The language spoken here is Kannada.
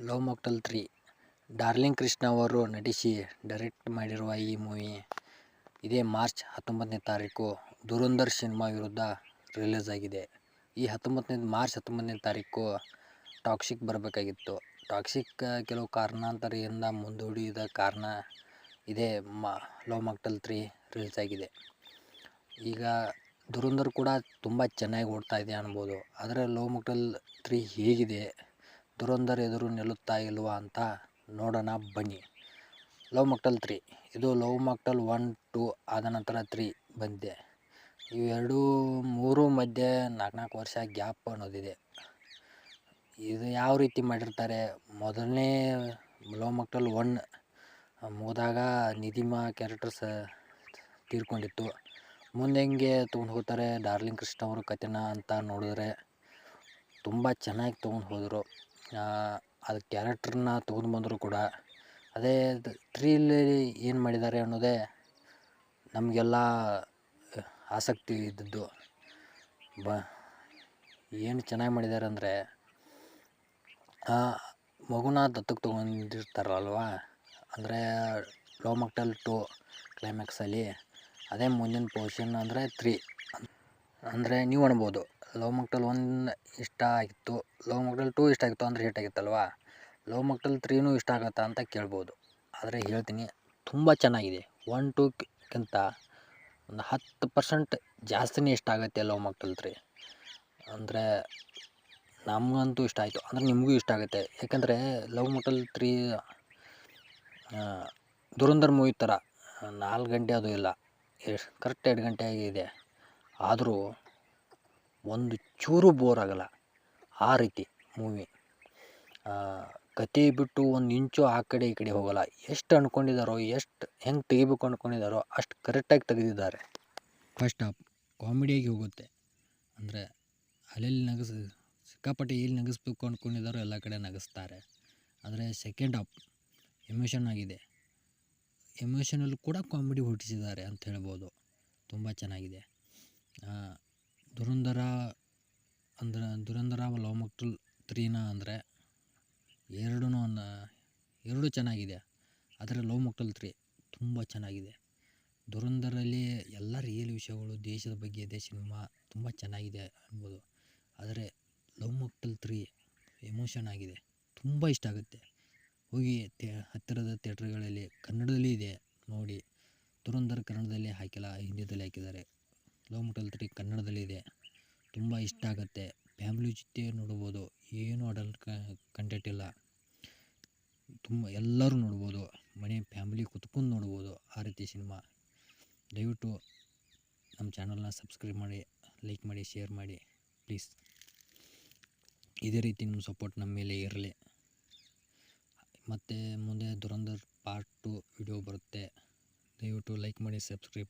ಲವ್ ಮಾಕ್ಟೆಲ್ 3 ಡಾರ್ಲಿಂಗ್ ಕೃಷ್ಣ ಅವರು ನಟಿಸಿ ಡೈರೆಕ್ಟ್ ಮಾಡಿರುವ ಈ ಮೂವಿ ಇದೇ ಮಾರ್ಚ್ 19ನೇ ತಾರೀಕು ಧುರಂಧರ್ ಸಿನಿಮಾ ವಿರುದ್ಧ ರಿಲೀಸ್ ಆಗಿದೆ. ಈ ಮಾರ್ಚ್ 19ನೇ ತಾರೀಕು ಟಾಕ್ಸಿಕ್ ಬರಬೇಕಾಗಿತ್ತು. ಟಾಕ್ಸಿಕ್ ಕೆಲವು ಕಾರಣಾಂತರದಿಂದ ಮುಂದೂಡಿದ ಕಾರಣ ಇದೇ ಲವ್ ಮಾಕ್ಟೆಲ್ 3 ರಿಲೀಸ್ ಆಗಿದೆ. ಈಗ ಧುರಂಧರ್ ಕೂಡ ತುಂಬ ಚೆನ್ನಾಗಿ ಓಡ್ತಾ ಇದೆ ಅನ್ಬೋದು. ಆದರೆ ಲವ್ ಮಾಕ್ಟೆಲ್ 3 ಹೇಗಿದೆ, ಧುರಂಧರ್ ಎದುರು ನಿಲ್ಲುತ್ತಾ ಇಲ್ವಾ ಅಂತ ನೋಡೋಣ ಬನ್ನಿ. ಲವ್ ಮಾಕ್ಟೆಲ್ 3 ಇದು ಲವ್ ಮಾಕ್ಟೆಲ್ 1, 2 ಆದ ನಂತರ 3 ಬಂದಿದೆ. ಇವೆರಡು ಮೂರು ಮಧ್ಯೆ 4 ವರ್ಷ ಗ್ಯಾಪ್ ಅನ್ನೋದಿದೆ. ಇದು ಯಾವ ರೀತಿ ಮಾಡಿರ್ತಾರೆ, ಮೊದಲನೇ ಲವ್ ಮಾಕ್ಟೆಲ್ 1 ಮುಗಿದಾಗ ನಿಧಿಮಾ ಕ್ಯಾರೆಕ್ಟರ್ಸ್ ತೀರ್ಕೊಂಡಿತ್ತು. ಮುಂದೆ ಹೆಂಗೆ ತೊಗೊಂಡು ಹೋಗ್ತಾರೆ ಡಾರ್ಲಿಂಗ್ ಕೃಷ್ಣ ಅವರು ಕಥೆನ ಅಂತ ನೋಡಿದ್ರೆ ತುಂಬ ಚೆನ್ನಾಗಿ ತೊಗೊಂಡು ಹೋದರು. ಅದು ಕ್ಯಾರೆಕ್ಟ್ರನ್ನ ತೊಗೊಂಡು ಬಂದರು ಕೂಡ. ಅದೇ 3ಯಲ್ಲಿ ಏನು ಮಾಡಿದ್ದಾರೆ ಅನ್ನೋದೇ ನಮಗೆಲ್ಲ ಆಸಕ್ತಿ ಇದ್ದದ್ದು. ಏನು ಚೆನ್ನಾಗಿ ಮಾಡಿದ್ದಾರೆ ಅಂದರೆ, ಮಗುನ ದತ್ತಕ್ಕೆ ತೊಗೊಂಡಿರ್ತಾರಲ್ವ, ಅಂದರೆ ಲವ್ ಮಾಕ್ಟೆಲ್ 2 ಕ್ಲೈಮ್ಯಾಕ್ಸಲ್ಲಿ ಅದೇ ಮುಂದಿನ ಪೋರ್ಷನ್ ಅಂದರೆ 3. ಅಂದರೆ ನೀವು ಅನ್ಬೋದು ಲವ್ ಮಾಕ್ಟೆಲ್ 1 ಇಷ್ಟ ಆಗಿತ್ತು, ಲವ್ ಮಾಕ್ಟೆಲ್ 2 ಇಷ್ಟ ಆಗಿತ್ತು ಅಂದರೆ ಹಿಟ್ ಆಗಿತ್ತಲ್ವ, ಲವ್ ಮಾಕ್ಟೆಲ್ 3ನೂ ಇಷ್ಟ ಆಗುತ್ತಾ ಅಂತ ಕೇಳ್ಬೋದು. ಆದರೆ ಹೇಳ್ತೀನಿ, ತುಂಬ ಚೆನ್ನಾಗಿದೆ. 1, 2ಕ್ಕಿಂತ ಒಂದು 10% ಜಾಸ್ತಿನೇ ಇಷ್ಟ ಆಗುತ್ತೆ ಲವ್ ಮಾಕ್ಟೆಲ್ 3. ಅಂದರೆ ನಮಗಂತೂ ಇಷ್ಟ ಆಯಿತು, ಅಂದರೆ ನಿಮಗೂ ಇಷ್ಟ ಆಗುತ್ತೆ. ಯಾಕಂದರೆ ಲವ್ ಮಾಕ್ಟೆಲ್ 3 ಧುರಂಧರ್ ಮೂವಿ ಥರ 4 ಗಂಟೆ ಅದು ಇಲ್ಲ, ಕರೆಕ್ಟ್ 2 ಗಂಟೆ ಆಗಿದೆ. ಆದರೂ ಒಂದು ಚೂರು ಬೋರ್ ಆಗಲ್ಲ, ಆ ರೀತಿ ಮೂವಿ. ಕತೆ ಬಿಟ್ಟು ಒಂದು ಇಂಚು ಆ ಕಡೆ ಈ ಕಡೆ ಹೋಗಲ್ಲ. ಎಷ್ಟು ಅಂದ್ಕೊಂಡಿದ್ದಾರೋ, ಎಷ್ಟು ಹೆಂಗೆ ತೆಗಿಬೇಕು ಅಂದ್ಕೊಂಡಿದ್ದಾರೋ ಅಷ್ಟು ಕರೆಕ್ಟಾಗಿ ತೆಗೆದಿದ್ದಾರೆ. ಫಸ್ಟ್ ಹಾಫ್ ಕಾಮಿಡಿಯಾಗಿ ಹೋಗುತ್ತೆ, ಅಂದರೆ ಅಲ್ಲೆಲ್ಲಿ ಸಿಕ್ಕಾಪಟ್ಟೆ ಎಲ್ಲಿ ನಗಿಸ್ಬೇಕು ಅಂದ್ಕೊಂಡಿದ್ದಾರೋ ಎಲ್ಲ ಕಡೆ ನಗಿಸ್ತಾರೆ. ಆದರೆ ಸೆಕೆಂಡ್ ಹಾಫ್ ಎಮೋಷನ್ ಆಗಿದೆ, ಎಮೋಷನಲ್ಲೂ ಕೂಡ ಕಾಮಿಡಿ ಹುಟ್ಟಿಸಿದ್ದಾರೆ ಅಂತ ಹೇಳ್ಬೋದು. ತುಂಬ ಚೆನ್ನಾಗಿದೆ. ಧುರಂಧರ ಲವ್ ಮಾಕ್ಟೆಲ್ 3ನ ಅಂದರೆ ಎರಡೂ ಚೆನ್ನಾಗಿದೆ. ಆದರೆ ಲವ್ ಮಾಕ್ಟೆಲ್ 3 ತುಂಬ ಚೆನ್ನಾಗಿದೆ. ಧುರಂಧರಲ್ಲಿ ಎಲ್ಲ ರಿಯಲ್ ವಿಷಯಗಳು, ದೇಶದ ಬಗ್ಗೆ ಇದೆ ಸಿನಿಮಾ, ತುಂಬ ಚೆನ್ನಾಗಿದೆ ಅನ್ಬೋದು. ಆದರೆ ಲವ್ ಮಾಕ್ಟೆಲ್ 3 ಎಮೋಷನ್ ಆಗಿದೆ, ತುಂಬ ಇಷ್ಟ ಆಗುತ್ತೆ. ಹೋಗಿ ಹತ್ತಿರದ ಥಿಯೇಟ್ರ್ಗಳಲ್ಲಿ ಕನ್ನಡದಲ್ಲಿ ಇದೆ ನೋಡಿ. ಧುರಂಧರ್ ಕನ್ನಡದಲ್ಲಿ ಹಾಕಿಲ್ಲ, ಹಿಂದಿಯಲ್ಲಿ ಹಾಕಿದ್ದಾರೆ. ಲವ್ ಮಾಕ್ಟೆಲ್ 3 ಕನ್ನಡದಲ್ಲಿ ಇದೆ, ತುಂಬ ಇಷ್ಟ ಆಗುತ್ತೆ. ಫ್ಯಾಮಿಲಿ ಜೊತೆ ನೋಡ್ಬೋದು, ಏನು ಅಡಲ್ಟ್ ಕಂಟೆಂಟ್ ಇಲ್ಲ, ತುಂಬ ಎಲ್ಲರೂ ನೋಡ್ಬೋದು. ಮನೆ ಫ್ಯಾಮಿಲಿ ಕುತ್ಕೊಂಡು ನೋಡ್ಬೋದು, ಆ ರೀತಿ ಸಿನಿಮಾ. ದಯವಿಟ್ಟು ನಮ್ಮ ಚಾನಲ್ನ ಸಬ್ಸ್ಕ್ರೈಬ್ ಮಾಡಿ, ಲೈಕ್ ಮಾಡಿ, ಶೇರ್ ಮಾಡಿ ಪ್ಲೀಸ್. ಇದೇ ರೀತಿ ನಿಮ್ಮ ಸಪೋರ್ಟ್ ನಮ್ಮ ಮೇಲೆ ಇರಲಿ. ಮತ್ತು ಮುಂದೆ ಧುರಂಧರ್ ಪಾರ್ಟ್ 2 ವಿಡಿಯೋ ಬರುತ್ತೆ. ದಯವಿಟ್ಟು ಲೈಕ್ ಮಾಡಿ, ಸಬ್ಸ್ಕ್ರೈಬ್